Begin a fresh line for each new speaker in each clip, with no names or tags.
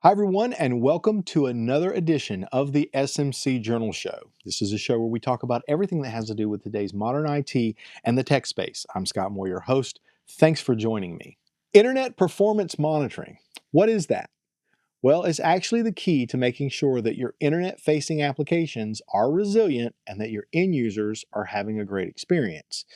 Hi, everyone, and welcome to another edition of the SMC Journal Show. This is a show where we talk about everything that has to do with today's modern IT and the tech space. I'm Scott Moore, your host. Thanks for joining me. Internet performance monitoring. What is that? Well, it's actually the key to making sure that your internet facing applications are resilient and that your end users are having a great experience.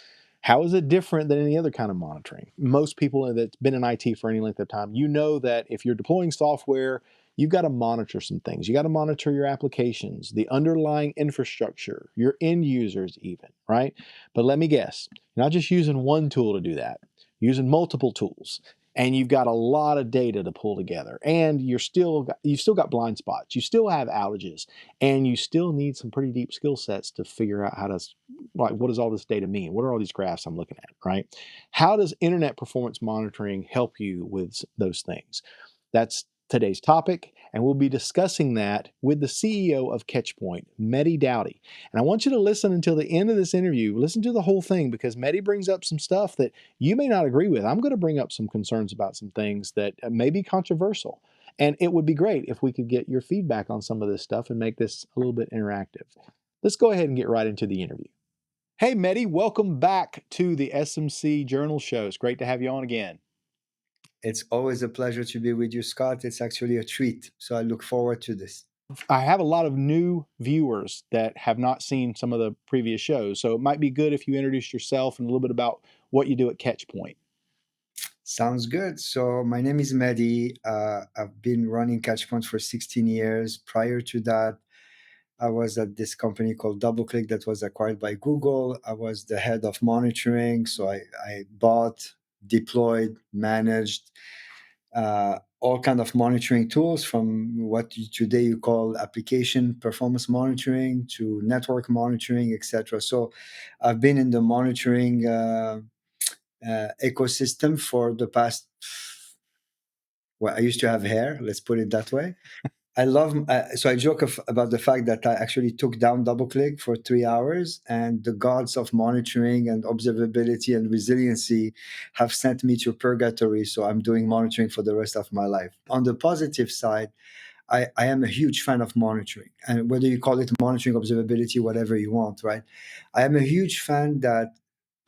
How is it different than any other kind of monitoring? Most people that's been in IT for any length of time, you know that if you're deploying software, you've got to monitor some things. You got to monitor your applications, the underlying infrastructure, your end users, even, right? But let me guess, you're not just using one tool to do that, you're using multiple tools. And you've got a lot of data to pull together, and you've still got blind spots. You still have outages, and you still need some pretty deep skill sets to figure out how to, like, what does all this data mean? What are all these graphs I'm looking at, right? How does internet performance monitoring help you with those things? That's today's topic, and we'll be discussing that with the CEO of Catchpoint, Mehdi Daoudi. And I want you to listen until the end of this interview. Listen to the whole thing because Mehdi brings up some stuff that you may not agree with. I'm going to bring up some concerns about some things that may be controversial. And it would be great if we could get your feedback on some of this stuff and make this a little bit interactive. Let's go ahead and get right into the interview. Hey, Mehdi, welcome back to the SMC Journal Show. It's great to have you on again.
It's always a pleasure to be with you, Scott. It's actually a treat. So I look forward to this.
I have a lot of new viewers that have not seen some of the previous shows, so it might be good if you introduce yourself and a little bit about what you do at Catchpoint.
Sounds good. So my name is Mehdi. I've been running Catchpoint for 16 years. Prior to that, I was at this company called DoubleClick that was acquired by Google. I was the head of monitoring. So I bought, deployed, managed all kind of monitoring tools, from what today you call application performance monitoring to network monitoring, etc. So I've been in the monitoring ecosystem for the past, well, I used to have hair, let's put it that way. I love, so I joke about the fact that I actually took down DoubleClick for 3 hours, and the gods of monitoring and observability and resiliency have sent me to purgatory. So I'm doing monitoring for the rest of my life. On the positive side, I am a huge fan of monitoring, and whether you call it monitoring, observability, whatever you want, right? I am a huge fan that,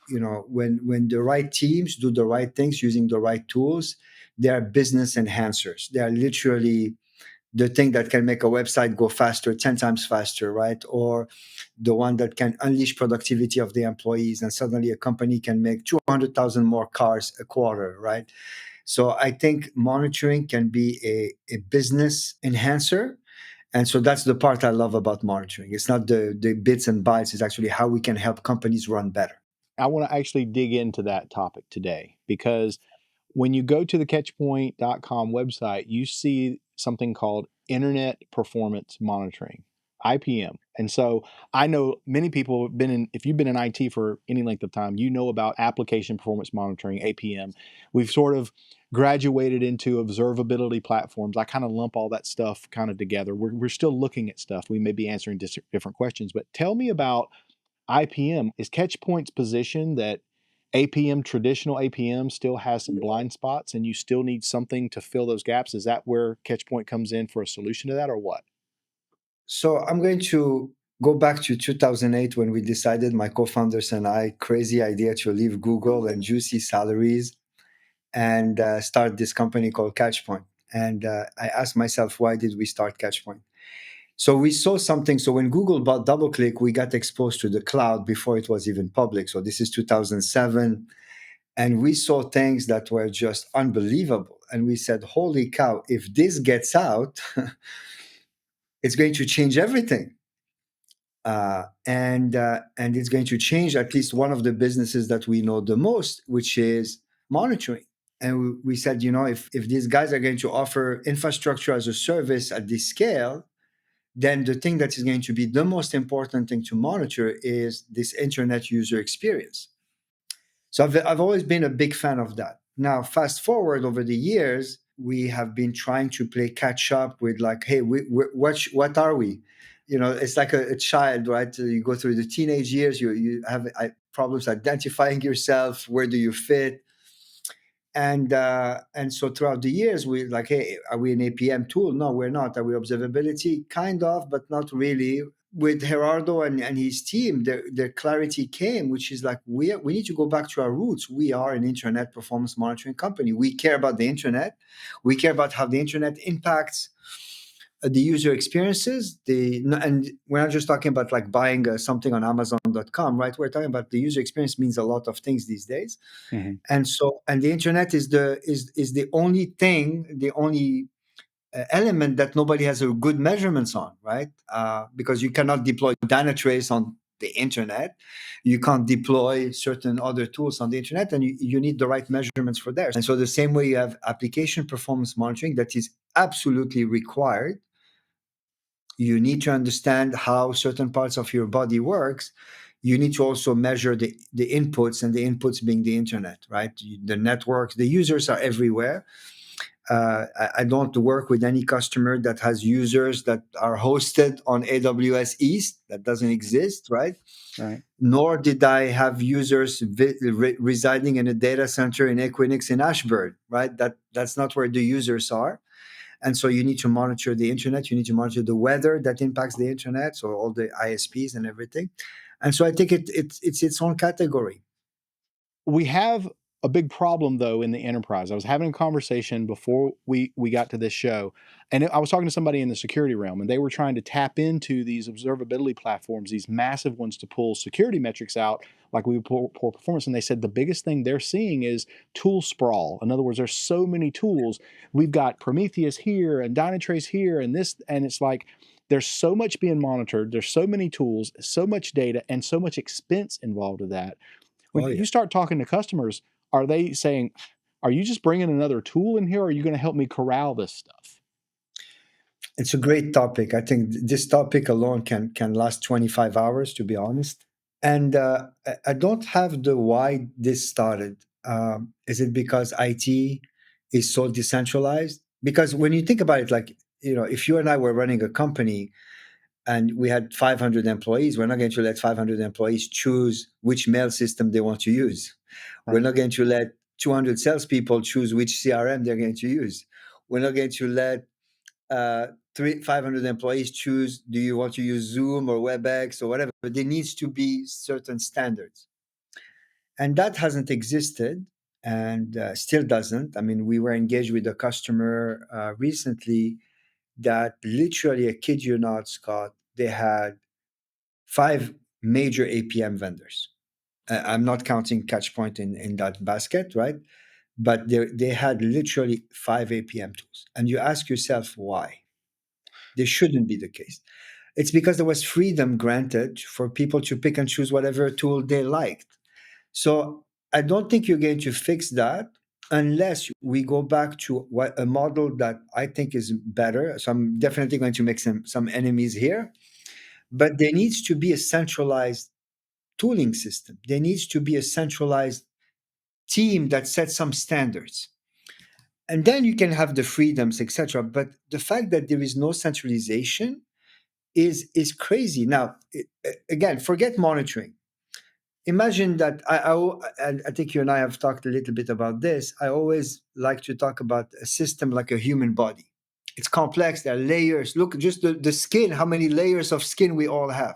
when the right teams do the right things using the right tools, they are business enhancers. They are literally the thing that can make a website go faster, 10 times faster, right? Or the one that can unleash productivity of the employees, and suddenly a company can make 200,000 more cars a quarter, right? So I think monitoring can be a business enhancer. And so that's the part I love about monitoring. It's not the bits and bytes, it's actually how we can help companies run better.
I want to actually dig into that topic today because when you go to the catchpoint.com website, you see something called Internet Performance Monitoring, IPM. And so I know many people have been in, if you've been in IT for any length of time, you know about application performance monitoring, APM. We've sort of graduated into observability platforms. I kind of lump all that stuff kind of together. We're still looking at stuff. We may be answering different questions, but tell me about IPM. Is Catchpoint's position that APM, traditional APM, still has some blind spots and you still need something to fill those gaps? Is that where Catchpoint comes in for a solution to that, or what?
So I'm going to go back to 2008 when we decided, my co-founders and I, crazy idea to leave Google and juicy salaries and start this company called Catchpoint. And I asked myself, why did we start Catchpoint? So we saw something. So when Google bought DoubleClick, we got exposed to the cloud before it was even public. So this is 2007. And we saw things that were just unbelievable. And we said, holy cow, if this gets out, it's going to change everything. And it's going to change at least one of the businesses that we know the most, which is monitoring. And we said, if these guys are going to offer infrastructure as a service at this scale, then the thing that is going to be the most important thing to monitor is this internet user experience. So I've always been a big fan of that. Now, fast forward over the years, we have been trying to play catch up with, like, hey, what are we? It's like a child, right? You go through the teenage years, you have problems identifying yourself. Where do you fit? And so throughout the years, we like, hey, are we an APM tool? No, we're not. Are we observability? Kind of, but not really. With Gerardo and his team, their clarity came, which is like, we need to go back to our roots. We are an internet performance monitoring company. We care about the internet. We care about how the internet impacts the user experiences. And we're not just talking about like buying something on Amazon.com, right? We're talking about the user experience means a lot of things these days.
Mhm.
And the internet is the only thing, the only element that nobody has a good measurements on, right? Because you cannot deploy Dynatrace on the internet, you can't deploy certain other tools on the internet, and you need the right measurements for there. And so the same way you have application performance monitoring that is absolutely required. You need to understand how certain parts of your body works. You need to also measure the inputs, and the inputs being the internet, right? The networks, the users are everywhere. I don't work with any customer that has users that are hosted on AWS East. That doesn't exist, right?
Right.
Nor did I have users residing in a data center in Equinix in Ashburn, right? That's not where the users are. And so you need to monitor the internet. You need to monitor the weather that impacts the internet, so all the ISPs and everything. And so I think it's its own category.
We have a big problem though in the enterprise. I was having a conversation before we got to this show, and I was talking to somebody in the security realm, and they were trying to tap into these observability platforms, these massive ones, to pull security metrics out, like we would pull poor performance. And they said the biggest thing they're seeing is tool sprawl. In other words, there's so many tools. We've got Prometheus here and Dynatrace here, and this, and it's like there's so much being monitored. There's so many tools, so much data, and so much expense involved with that. When
Oh, yeah.
you start talking to customers, are they saying, "Are you just bringing another tool in here, or are you gonna help me corral this stuff?"
It's a great topic. I think this topic alone can last 25 hours, to be honest. And I don't have the why this started. Is it because IT is so decentralized? Because when you think about it, like, if you and I were running a company and we had 500 employees, we're not going to let 500 employees choose which mail system they want to use. We're
Right.
not going to let 200 salespeople choose which CRM they're going to use. We're not going to let 500 employees choose, do you want to use Zoom or WebEx or whatever? But there needs to be certain standards. And that hasn't existed, and still doesn't. I mean, we were engaged with a customer recently that literally, I kid you not, Scott, they had 5 major APM vendors. I'm not counting Catchpoint in that basket, right? But they had literally 5 APM tools. And you ask yourself why. This shouldn't be the case. It's because there was freedom granted for people to pick and choose whatever tool they liked. So I don't think you're going to fix that unless we go back to a model that I think is better. So I'm definitely going to make some enemies here, but there needs to be a centralized tooling system. There needs to be a centralized team that sets some standards. And then you can have the freedoms, etc. But the fact that there is no centralization is crazy. Now, again, forget monitoring. Imagine that I think you and I have talked a little bit about this. I always like to talk about a system like a human body. It's complex. There are layers. Look, just the skin, how many layers of skin we all have.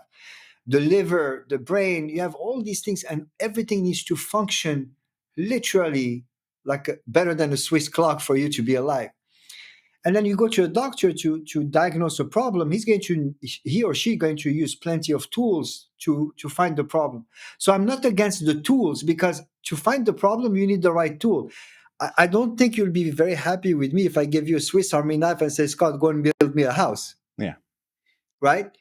The liver, the brain, you have all these things, and everything needs to function literally like better than a Swiss clock for you to be alive. And then you go to a doctor to diagnose a problem. He or she going to use plenty of tools to find the problem. So I'm not against the tools, because to find the problem you need the right tool. I don't think you'll be very happy with me if I give you a Swiss Army knife and say, Scott, go and build me a house,
Yeah.
right?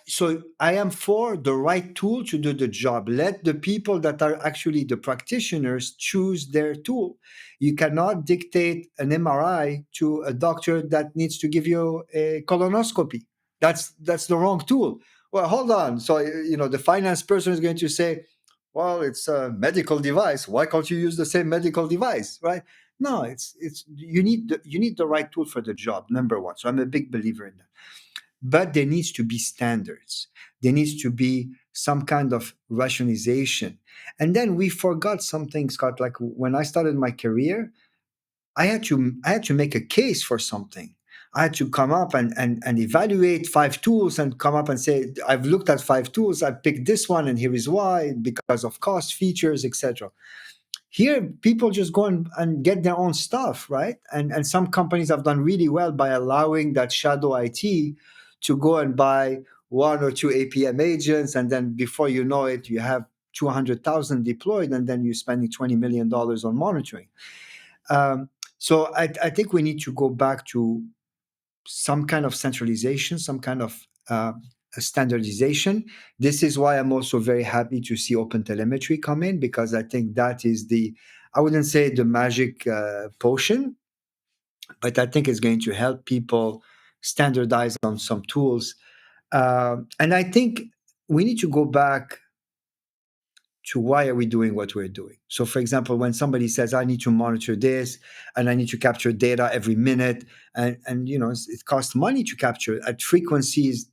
So I am for the right tool to do the job. Let the people that are actually the practitioners choose their tool. You cannot dictate an MRI to a doctor that needs to give you a colonoscopy. That's the wrong tool. Well, hold on. So the finance person is going to say, well, it's a medical device. Why can't you use the same medical device, right? No, it's you need the right tool for the job. Number one. So I'm a big believer in that. But there needs to be standards. There needs to be some kind of rationalization. And then we forgot something, Scott. Like when I started my career, I had to make a case for something. I had to come up and evaluate 5 tools and come up and say, I've looked at 5 tools, I picked this one, and here is why, because of cost, features, etc. Here, people just go and get their own stuff, right? And some companies have done really well by allowing that shadow IT to go and buy 1 or 2 APM agents, and then before you know it, you have 200,000 deployed, and then you're spending $20 million on monitoring. So I think we need to go back to some kind of centralization, some kind of standardization. This is why I'm also very happy to see open telemetry come in, because I think that is I wouldn't say the magic potion, but I think it's going to help people standardize on some tools. And I think we need to go back to why are we doing what we're doing. So for example, when somebody says, I need to monitor this and I need to capture data every minute, and it costs money to capture at frequencies,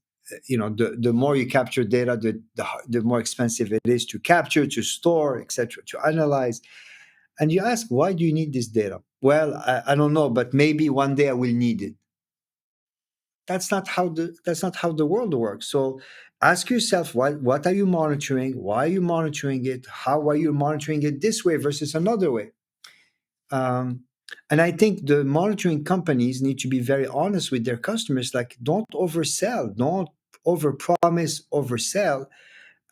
the more you capture data, the more expensive it is to capture, to store, etc., to analyze. And you ask, why do you need this data? Well, I don't know, but maybe one day I will need it. That's not how the world works. So ask yourself, what are you monitoring? Why are you monitoring it? How are you monitoring it this way versus another way? Um, and I think the monitoring companies need to be very honest with their customers. Like, don't oversell, don't overpromise, oversell.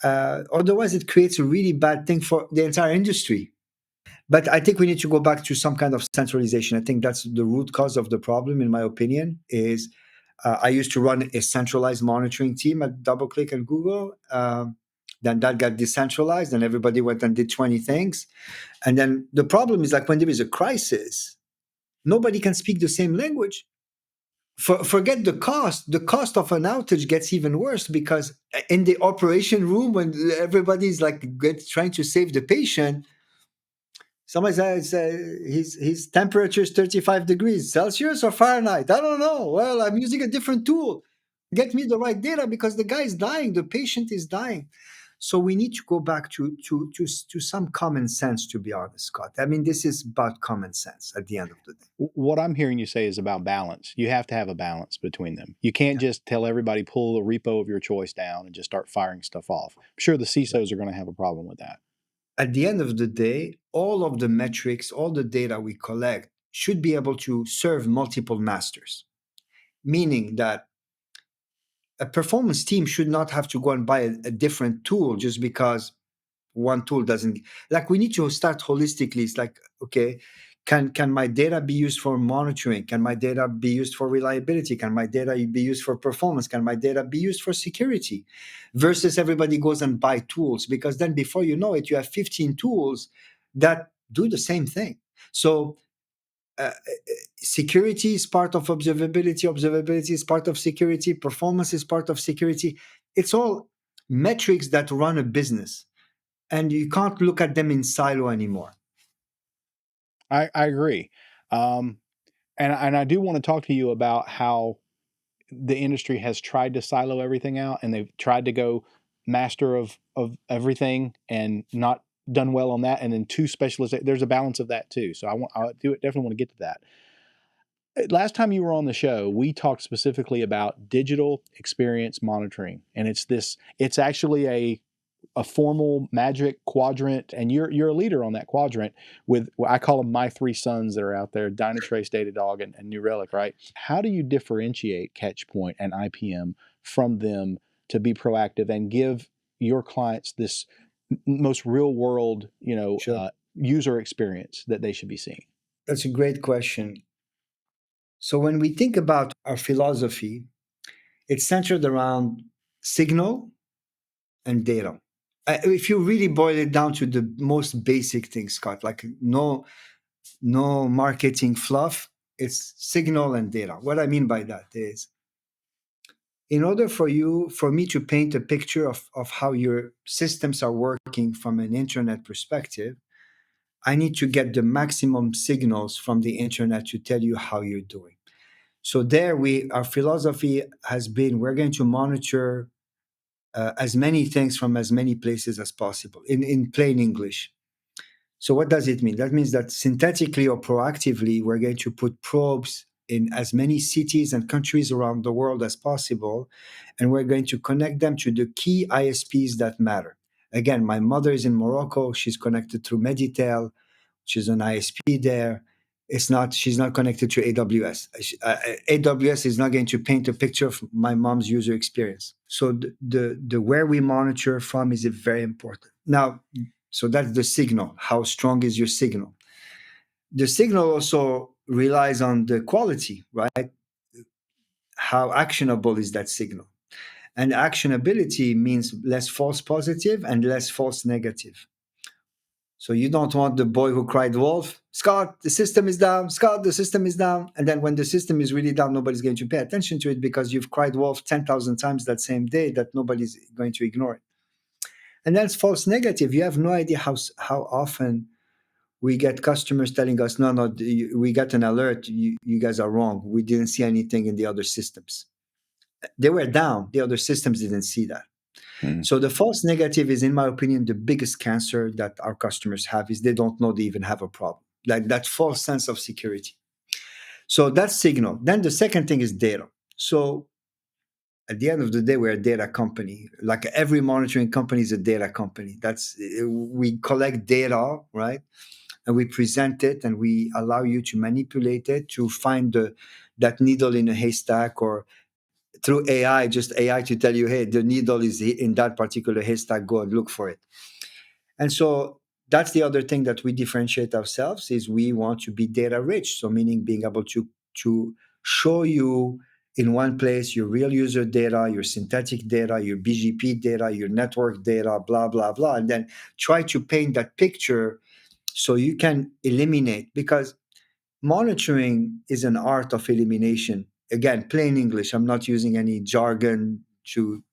Otherwise, it creates a really bad thing for the entire industry. But I think we need to go back to some kind of centralization. I think that's the root cause of the problem, in my opinion. Is I used to run a centralized monitoring team at DoubleClick and Google. Then that got decentralized, and everybody went and did 20 things. And then the problem is, like, when there is a crisis, nobody can speak the same language. Forget the cost. The cost of an outage gets even worse, because in the operation room, when everybody's like trying to save the patient, somebody says his temperature is 35 degrees Celsius or Fahrenheit. I don't know. Well, I'm using a different tool. Get me the right data, because the guy is dying. The patient is dying. So we need to go back to some common sense, to be honest, Scott. I mean, this is about common sense at the end of the day.
What I'm hearing you say is about balance. You have to have a balance between them. You can't just tell everybody pull the repo of your choice down and just start firing stuff off. I'm sure the CISOs are going to have a problem with that.
At the end of the day, all of the metrics, all the data we collect should be able to serve multiple masters, meaning that a performance team should not have to go and buy a different tool just because one tool doesn't. Like, we need to start holistically. It's like, okay, can my data be used for monitoring? Can my data be used for reliability? Can my data be used for performance? Can my data be used for security? Versus everybody goes and buy tools, because then before you know it, you have 15 tools that do the same thing. So security is part of observability. Observability is part of security. Performance is part of security. It's all metrics that run a business, and you can't look at them in silo anymore.
I agree. And I do want to talk to you about how the industry has tried to silo everything out, and they've tried to go master of everything and not done well on that. And then two specialists, there's a balance of that too. So definitely want to get to that. Last time you were on the show, we talked specifically about digital experience monitoring, and it's actually a formal magic quadrant, and you're a leader on that quadrant with, I call them my 3 sons that are out there: Dynatrace, Datadog, and New Relic, right? How do you differentiate Catchpoint and IPM from them to be proactive and give your clients this most real world,
Sure.
user experience that they should be seeing?
That's a great question. So when we think about our philosophy, it's centered around signal and data. If you really boil it down to the most basic things, Scott, like no marketing fluff, it's signal and data. What I mean by that is, in order for me to paint a picture of how your systems are working from an internet perspective, I need to get the maximum signals from the internet to tell you how you're doing. So our philosophy has been, we're going to monitor as many things from as many places as possible in plain English. So what does it mean? That means that synthetically or proactively, we're going to put probes in as many cities and countries around the world as possible, and we're going to connect them to the key ISPs that matter. Again, my mother is in Morocco. She's connected through Meditel, which is an ISP there. She's not connected to AWS. AWS is not going to paint a picture of my mom's user experience. So the where we monitor from is very important. Now, so that's the signal. How strong is your signal? The signal also relies on the quality, right? How actionable is that signal? And actionability means less false positive and less false negative. So you don't want the boy who cried wolf, Scott, the system is down, Scott, the system is down. And then when the system is really down, nobody's going to pay attention to it because you've cried wolf 10,000 times that same day that nobody's going to ignore it. And that's false negative. You have no idea how often we get customers telling us, no, we got an alert. You guys are wrong. We didn't see anything in the other systems. They were down. The other systems didn't see that.
Hmm.
So the false negative is, in my opinion, the biggest cancer that our customers have is they don't know they even have a problem. Like that false sense of security. So that's signal. Then the second thing is data. So at the end of the day, we're a data company. Like every monitoring company is a data company. We collect data, right? And we present it and we allow you to manipulate it to find that needle in a haystack, or through AI, just AI to tell you, hey, the needle is in that particular haystack, go and look for it. And so that's the other thing that we differentiate ourselves is we want to be data rich. So meaning being able to show you in one place your real user data, your synthetic data, your BGP data, your network data, blah, blah, blah. And then try to paint that picture so you can eliminate, because monitoring is an art of elimination. Again, plain English. I'm not using any jargon to.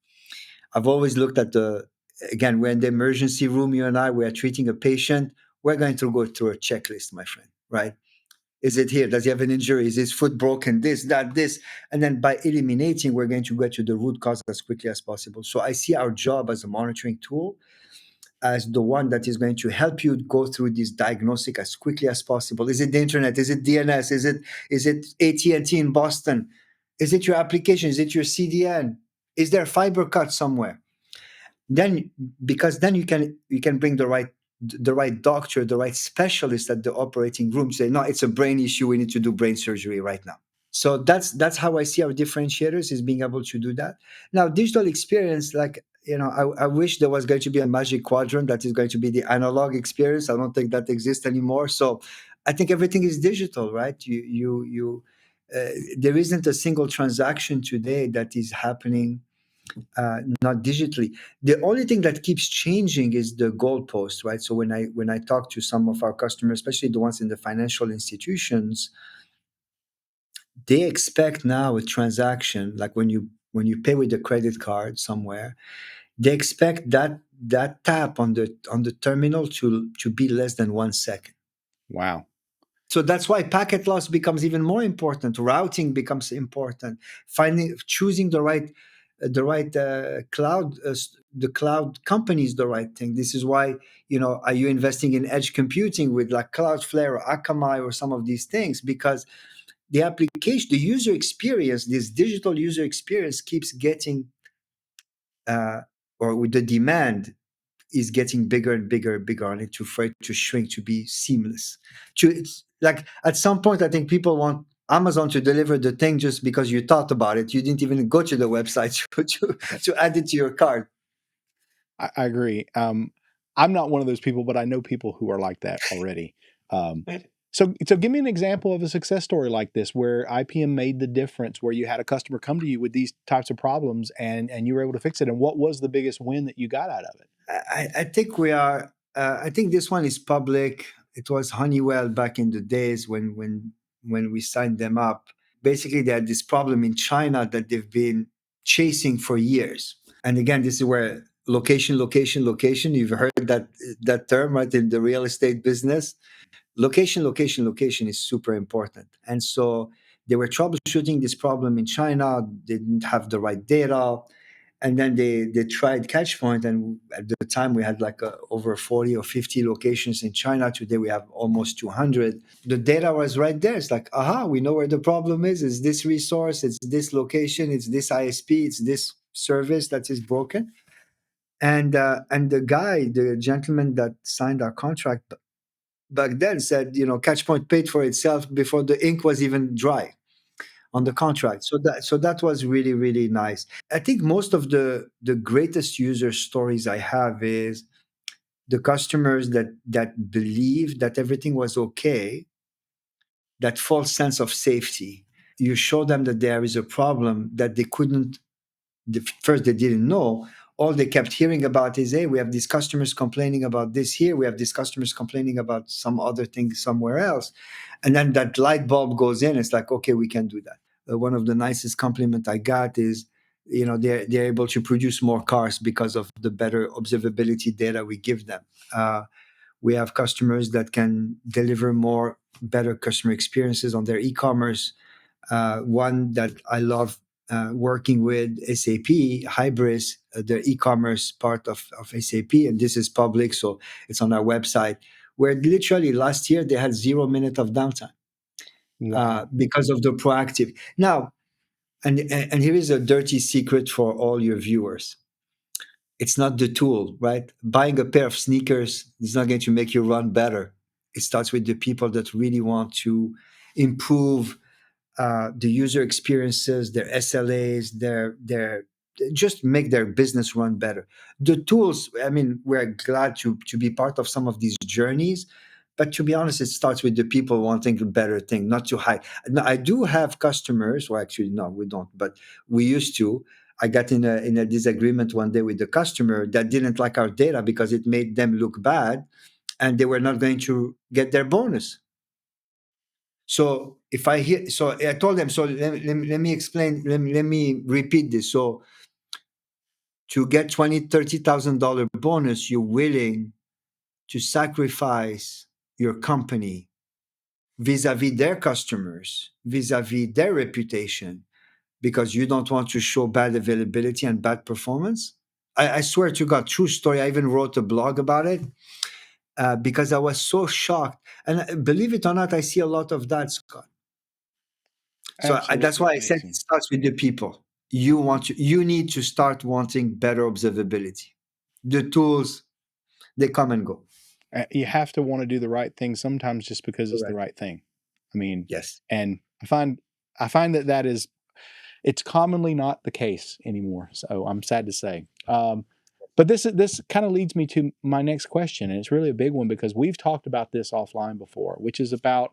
I've always looked at again, we're in the emergency room, you and I, we're treating a patient. We're going to go through a checklist, my friend, right? Is it here? Does he have an injury? Is his foot broken? This, that, this. And then by eliminating, we're going to get to the root cause as quickly as possible. So I see our job as a monitoring tool as the one that is going to help you go through this diagnostic as quickly as possible. Is it the internet? Is it DNS? Is it AT&T in Boston? Is it your application? Is it your CDN? Is there a fiber cut somewhere? Then, because then you can bring the right doctor, the right specialist at the operating room. Say, no, it's a brain issue. We need to do brain surgery right now. So that's how I see our differentiators, is being able to do that. Now, digital experience, like, I wish there was going to be a magic quadrant that is going to be the analog experience. I don't think that exists anymore. So I think everything is digital, right? There isn't a single transaction today that is happening not digitally. The only thing that keeps changing is the goalpost, right? So when I talk to some of our customers, especially the ones in the financial institutions, they expect now a transaction, like when you pay with a credit card somewhere, they expect that tap on the terminal to be less than 1 second.
Wow.
So that's why packet loss becomes even more important. Routing becomes important. Choosing the right cloud, the cloud company is the right thing. This is why, are you investing in edge computing with like Cloudflare or Akamai or some of these things? Because the application, the user experience, this digital user experience keeps getting, or with the demand is getting bigger and bigger and bigger, and it's afraid to shrink, to be seamless. It's like at some point, I think people want Amazon to deliver the thing just because you thought about it. You didn't even go to the website to add it to your cart.
I agree. I'm not one of those people, but I know people who are like that already. So give me an example of a success story like this where IPM made the difference, where you had a customer come to you with these types of problems and you were able to fix it. And what was the biggest win that you got out of it?
I think we are. I think this one is public. It was Honeywell back in the days when we signed them up. Basically, they had this problem in China that they've been chasing for years. And again, this is where location, location, location. You've heard that term, right, in the real estate business. Location, location, location is super important. And so they were troubleshooting this problem in China. They didn't have the right data. And then they tried Catchpoint, and at the time we had like over 40 or 50 locations in China. Today we have almost 200. The data was right there. It's like, aha, we know where the problem is. It's this resource, it's this location, it's this ISP, it's this service that is broken. And the gentleman that signed our contract back then said, Catchpoint paid for itself before the ink was even dry on the contract. So that was really, really nice. I think most of the greatest user stories I have is the customers that believe that everything was okay, that false sense of safety. You show them that there is a problem that they couldn't, first they didn't know. All they kept hearing about is, hey, we have these customers complaining about this here, we have these customers complaining about some other thing somewhere else. And then that light bulb goes in. It's like, okay, we can do that. One of the nicest compliment I got is, they're able to produce more cars because of the better observability data we give them. We have customers that can deliver more better customer experiences on their e-commerce. One that I love working with, SAP Hybris, the e-commerce part of SAP, and this is public, so it's on our website, where literally last year they had 0 minute of downtime
Wow.
because of the proactive. Now, and here is a dirty secret for all your viewers. It's not the tool, right? Buying a pair of sneakers is not going to make you run better. It starts with the people that really want to improve the user experiences, their SLAs, their just make their business run better. The tools, I mean, we're glad to be part of some of these journeys, but to be honest, it starts with the people wanting a better thing, not too high. Now, I do have customers, or actually, no, we don't, but we used to. I got in a disagreement one day with the customer that didn't like our data because it made them look bad, and they were not going to get their bonus. So if I hear, so I told them, so let me explain, let me repeat this. So to get $20,000, $30,000 bonus, you're willing to sacrifice your company vis-a-vis their customers, vis-a-vis their reputation, because you don't want to show bad availability and bad performance. I swear to God, true story. I even wrote a blog about it because I was so shocked. And believe it or not, I see a lot of that, Scott. So that's
Absolutely
why I said it
amazing.
starts with the people. You need to start wanting better observability. The tools, they come and go.
You have to want to do the right thing sometimes just because it's the
Correct.
right thing. I mean,
Yes.
and I find that is it's commonly not the case anymore. So I'm sad to say. But this kind of leads me to my next question, and it's really a big one because we've talked about this offline before, which is about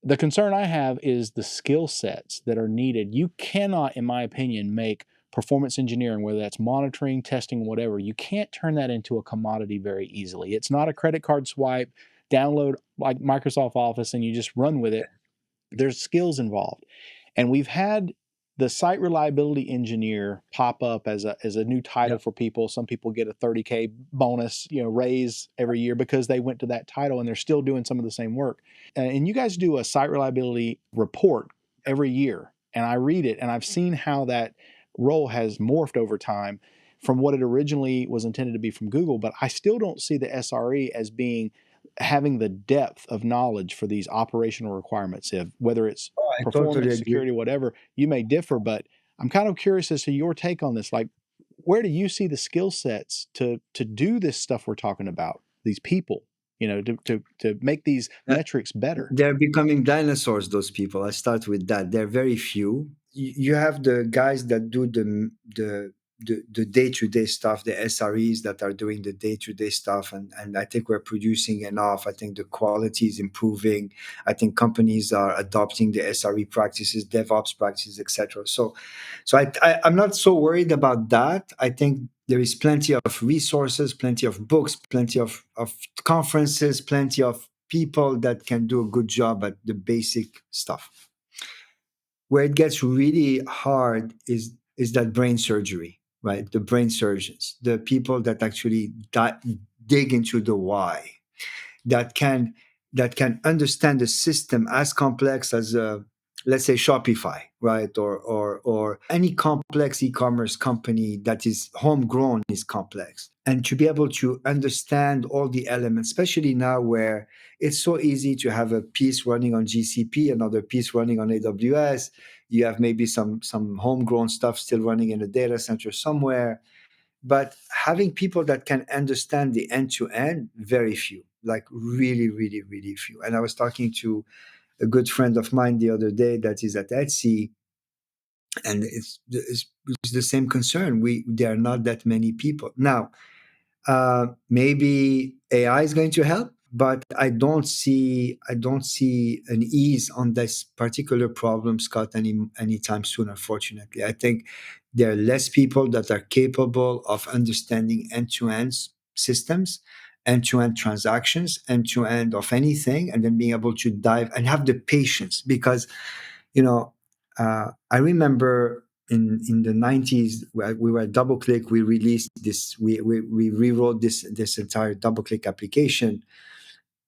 the concern I have is the skill sets that are needed. You cannot, in my opinion, make performance engineering, whether that's monitoring, testing, whatever, you can't turn that into a commodity very easily. It's not a credit card swipe, download like Microsoft Office, and you just run with it. There's skills involved. And we've had the site reliability engineer pop up as a new title
Yep.
for people. Some people get a 30K bonus, raise every year because they went to that title and they're still doing some of the same work. And you guys do a site reliability report every year, and I read it and I've seen how that role has morphed over time from what it originally was intended to be from Google, but I still don't see the SRE as being having the depth of knowledge for these operational requirements. If whether it's
Oh, I totally
performance,
agree.
security, whatever, you may differ, but I'm kind of curious as to your take on this. Like, where do you see the skill sets to do this stuff we're talking about? These people, to make these
Uh,
metrics better.
They're becoming dinosaurs, those people. I start with that. They're very few. You have the guys that do the day-to-day stuff, the SREs that are doing the day-to-day stuff, and I think we're producing enough. I think the quality is improving. I think companies are adopting the SRE practices, DevOps practices, etc. So I'm not so worried about that. I think there is plenty of resources, plenty of books, plenty of conferences, plenty of people that can do a good job at the basic stuff. Where it gets really hard is that brain surgery, right? The brain surgeons, the people that actually dig into the why, that can that can understand the system as complex as let's say Shopify, right? Or any complex e-commerce company that is homegrown is complex. And to be able to understand all the elements, especially now where it's so easy to have a piece running on GCP, another piece running on AWS. You have maybe some homegrown stuff still running in a data center somewhere. But having people that can understand the end to end, very few, like really, really, really few. And I was talking to a good friend of mine the other day that is at Etsy, and it's the same concern. There are not that many people now. Maybe AI is going to help, but I don't see an ease on this particular problem, Scott, anytime soon. Unfortunately, I think there are less people that are capable of understanding end-to-end systems, end-to-end transactions, end-to-end of anything, and then being able to dive and have the patience. Because you know, I remember in the 90s we were at DoubleClick. We released this. We rewrote this entire DoubleClick application,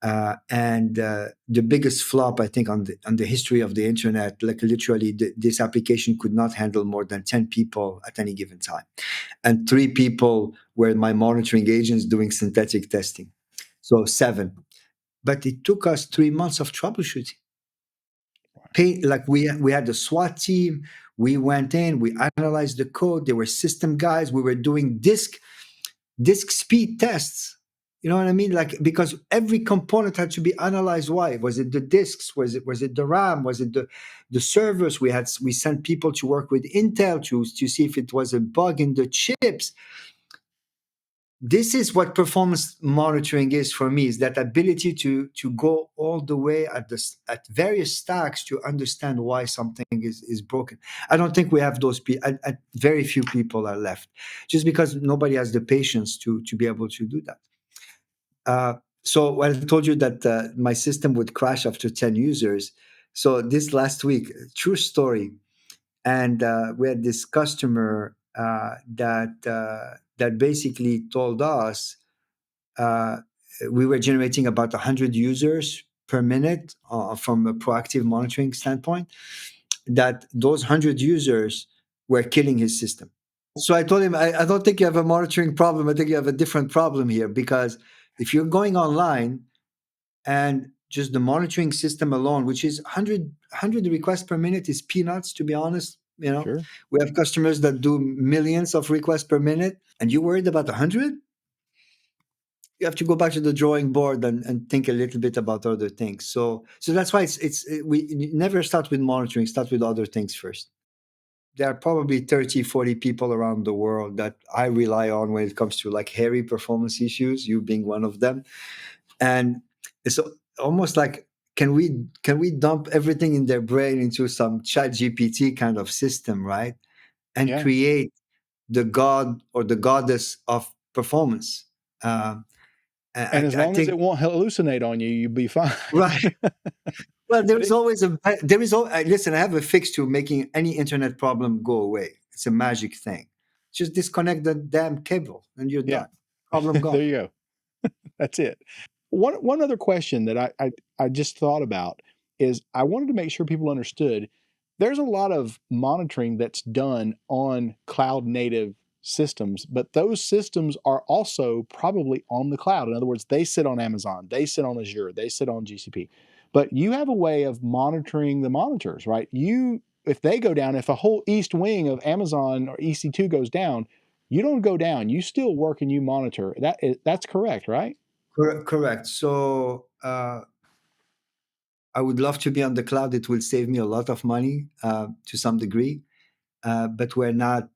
and the biggest flop I think on the history of the internet. Like literally, this application could not handle more than 10 people at any given time, and 3 people were my monitoring agents doing synthetic testing, so 7. But it took us 3 months of troubleshooting. Like we had the SWAT team. We went in, we analyzed the code. There were system guys. We were doing disk speed tests. You know what I mean? Like, because every component had to be analyzed. Why? Was it the disks? Was it the RAM? Was it the servers? We sent people to work with Intel to see if it was a bug in the chips. This is what performance monitoring is for me, is that ability to go all the way at various stacks to understand why something is broken. I don't think we have those people. Very few people are left, just because nobody has the patience to be able to do that. So when I told you that my system would crash after 10 users, so this last week, true story, and we had this customer that basically told us uh, we were generating about 100 users per minute from a proactive monitoring standpoint, that those 100 users were killing his system. So I told him, I don't think you have a monitoring problem. I think you have a different problem here, because if you're going online and just the monitoring system alone, which is 100 requests per minute, is peanuts, to be honest.
Sure.
We have customers that do millions of requests per minute, and you're worried about 100. You have to go back to the drawing board and think a little bit about other things. So that's why we never start with monitoring, start with other things first. There are probably 30, 40 people around the world that I rely on when it comes to like hairy performance issues, you being one of them. And it's almost like, can we dump everything in their brain into some chat GPT kind of system, right? And
Yeah.
create the god or the goddess of performance. Um,
And as
I
long as
think
it won't hallucinate on you, you'll be fine.
right. Well,
But
there's always listen. I have a fix to making any internet problem go away. It's a magic thing. Just disconnect the damn cable, and you're
yeah,
done. Problem
there
gone.
you go. That's it. One other question that I just thought about is I wanted to make sure people understood there's a lot of monitoring that's done on cloud native systems, but those systems are also probably on the cloud. In other words, they sit on Amazon, they sit on Azure, they sit on GCP. But you have a way of monitoring the monitors, right? If they go down, if a whole east wing of Amazon or EC2 goes down, you don't go down. You still work and you monitor. That's correct, right?
Correct. So I would love to be on the cloud. It will save me a lot of money to some degree, but we're not.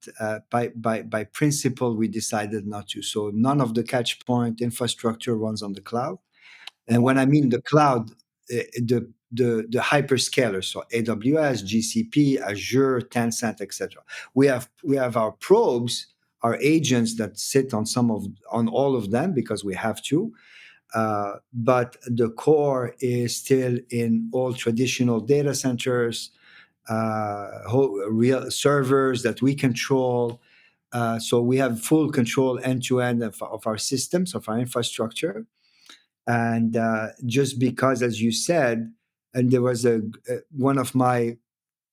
By principle, we decided not to. So none of the catch point infrastructure runs on the cloud. And when I mean the cloud, the hyperscalers, so AWS, GCP, Azure, Tencent, etc. We have our probes, our agents that sit on all of them because we have to. But the core is still in all traditional data centers, real servers that we control. So we have full control end to end of our systems, of our infrastructure. And just because, as you said, and there was one of my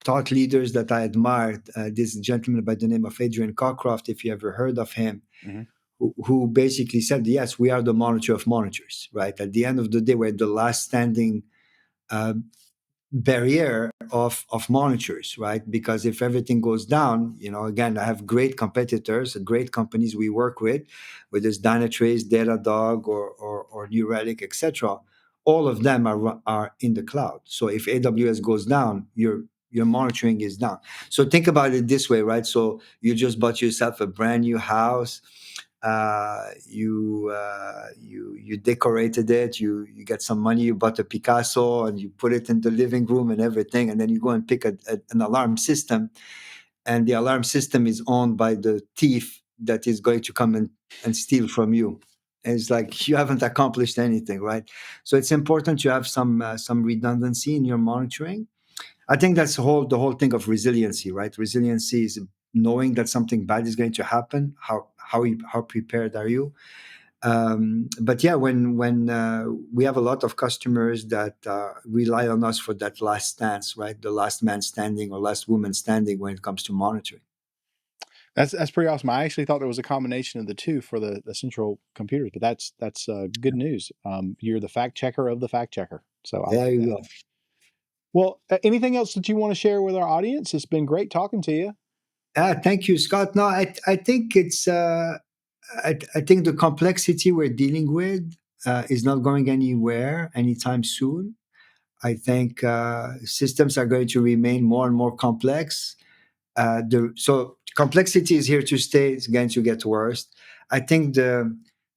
thought leaders that I admired. This gentleman by the name of Adrian Cockcroft, if you ever heard of him,
Mhm.
who basically said, yes, we are the monitor of monitors, right? At the end of the day, we're the last standing uh, barrier of monitors, right? Because if everything goes down, again, I have great competitors, great companies we work with, whether it's Dynatrace, Datadog, or New Relic, etc. All of them are in the cloud. So if AWS goes down, your monitoring is down. So think about it this way, right? So you just bought yourself a brand new house. You decorated it. You get some money. You bought a Picasso and you put it in the living room and everything. And then you go and pick an alarm system, and the alarm system is owned by the thief that is going to come and steal from you. And it's like you haven't accomplished anything, right? So it's important to have some redundancy in your monitoring. I think that's the whole thing of resiliency, right? Resiliency is knowing that something bad is going to happen. How prepared are you? But yeah, when we have a lot of customers that rely on us for that last stance, right? The last man standing or last woman standing when it comes to monitoring.
That's pretty awesome. I actually thought there was a combination of the two for the central computers, but that's good news. You're the fact checker of the fact checker, so I
There
like
you
that.
go.
Well, anything else that you want to share with our audience? It's been great talking to you.
Thank you, Scott. No, I think I think the complexity we're dealing with is not going anywhere anytime soon. I think systems are going to remain more and more complex. So complexity is here to stay. It's going to get worse. I think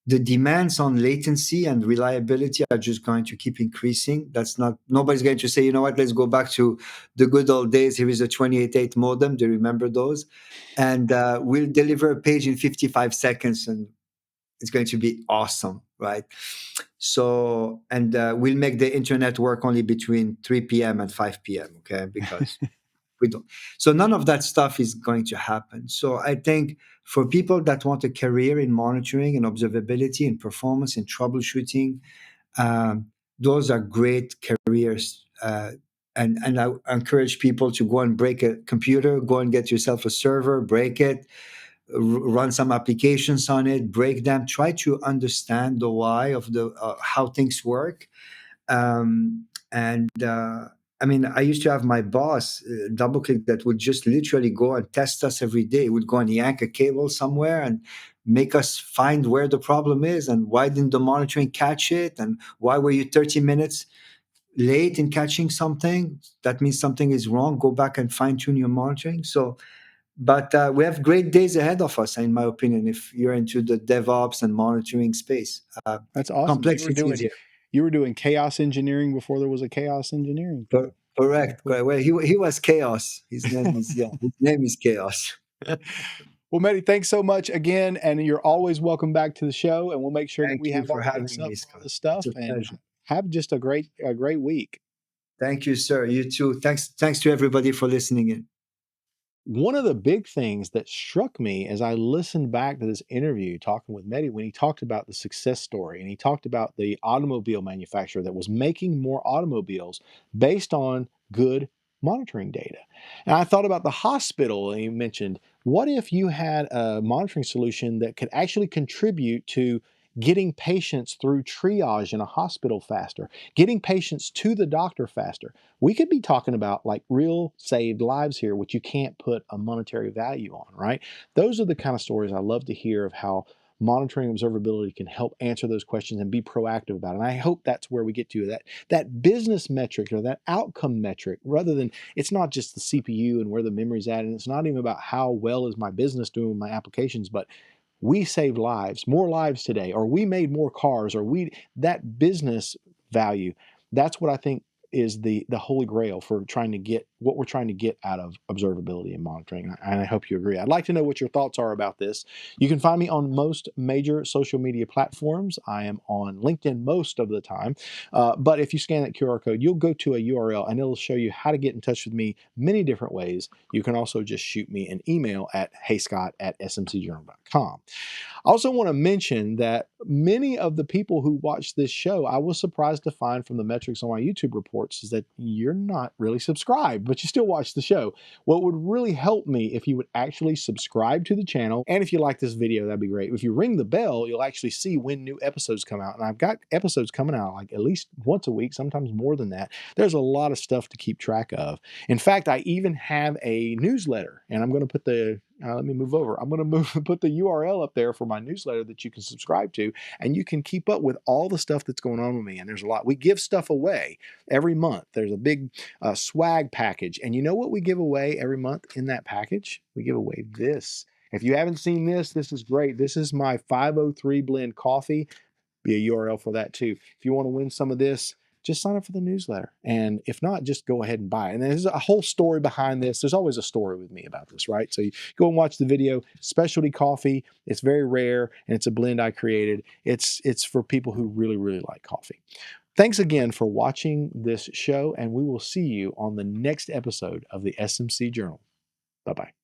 the demands on latency and reliability are just going to keep increasing. That's not Nobody's going to say, you know what, let's go back to the good old days. Here is a 28.8 modem. Do you remember those? And we'll deliver a page in 55 seconds, and it's going to be awesome, right? So, and we'll make the internet work only between 3 p.m. and 5 p.m. Okay, because we don't. So none of that stuff is going to happen. So I think for people that want a career in monitoring and observability and performance and troubleshooting, um, those are great careers. And I encourage people to go and break a computer, go and get yourself a server, break it, run some applications on it, break them, try to understand the why of the how things work. And I mean, I used to have my boss, DoubleClick, that would just literally go and test us every day. He would go and yank a cable somewhere and make us find where the problem is and why didn't the monitoring catch it and why were you 30 minutes late in catching something. That means something is wrong. Go back and fine tune your monitoring. So, but we have great days ahead of us, in my opinion, if you're into the DevOps and monitoring space.
That's awesome.
Complexity is here.
You were doing chaos engineering before there was a chaos engineering. Very
Correct.
cool.
Correct. Well, he was Chaos. His name is, yeah. His name is Chaos.
Well, Mehdi, thanks so much again, and you're always welcome back to the show. And we'll make sure that
Thank
we
you
have
for
all the links
having
up
me,
for all
Scott.
this
It's
stuff.
a
And
pleasure.
have just a great week.
Thank you, sir. You too. Thanks to everybody for listening in.
One of the big things that struck me as I listened back to this interview talking with Mehdi, when he talked about the success story and he talked about the automobile manufacturer that was making more automobiles based on good monitoring data. And I thought about the hospital, and he mentioned, what if you had a monitoring solution that could actually contribute to getting patients through triage in a hospital faster, getting patients to the doctor faster? We could be talking about like real saved lives here, which you can't put a monetary value on, right? Those are the kind of stories I love to hear of how monitoring observability can help answer those questions and be proactive about it. And I hope that's where we get to that business metric or that outcome metric, rather than it's not just the CPU and where the memory's at, and it's not even about how well is my business doing with my applications, but we saved lives, more lives today, or we made more cars, or we that business value. That's what I think is the holy grail for trying to get what we're trying to get out of observability and monitoring. And I hope you agree. I'd like to know what your thoughts are about this. You can find me on most major social media platforms. I am on LinkedIn most of the time. But if you scan that QR code, you'll go to a URL and it'll show you how to get in touch with me many different ways. You can also just shoot me an email at heyscott@smcjournal.com. I also want to mention that many of the people who watch this show, I was surprised to find from the metrics on my YouTube report reports is that you're not really subscribed, but you still watch the show. What would really help me if you would actually subscribe to the channel. And if you like this video, that'd be great. If you ring the bell, you'll actually see when new episodes come out. And I've got episodes coming out like at least once a week, sometimes more than that. There's a lot of stuff to keep track of. In fact, I even have a newsletter, and I'm going to put let me move over. I'm going to put the URL up there for my newsletter that you can subscribe to, and you can keep up with all the stuff that's going on with me. And there's a lot. We give stuff away every month. There's a big swag package. And you know what we give away every month in that package? We give away this. If you haven't seen this, this is great. This is my 503 blend coffee. Be a URL for that too. If you want to win some of this, just sign up for the newsletter. And if not, just go ahead and buy it. And there's a whole story behind this. There's always a story with me about this, right? So you go and watch the video. Specialty coffee. It's very rare, and it's a blend I created. It's for people who really, really like coffee. Thanks again for watching this show, and we will see you on the next episode of the SMC Journal. Bye-bye.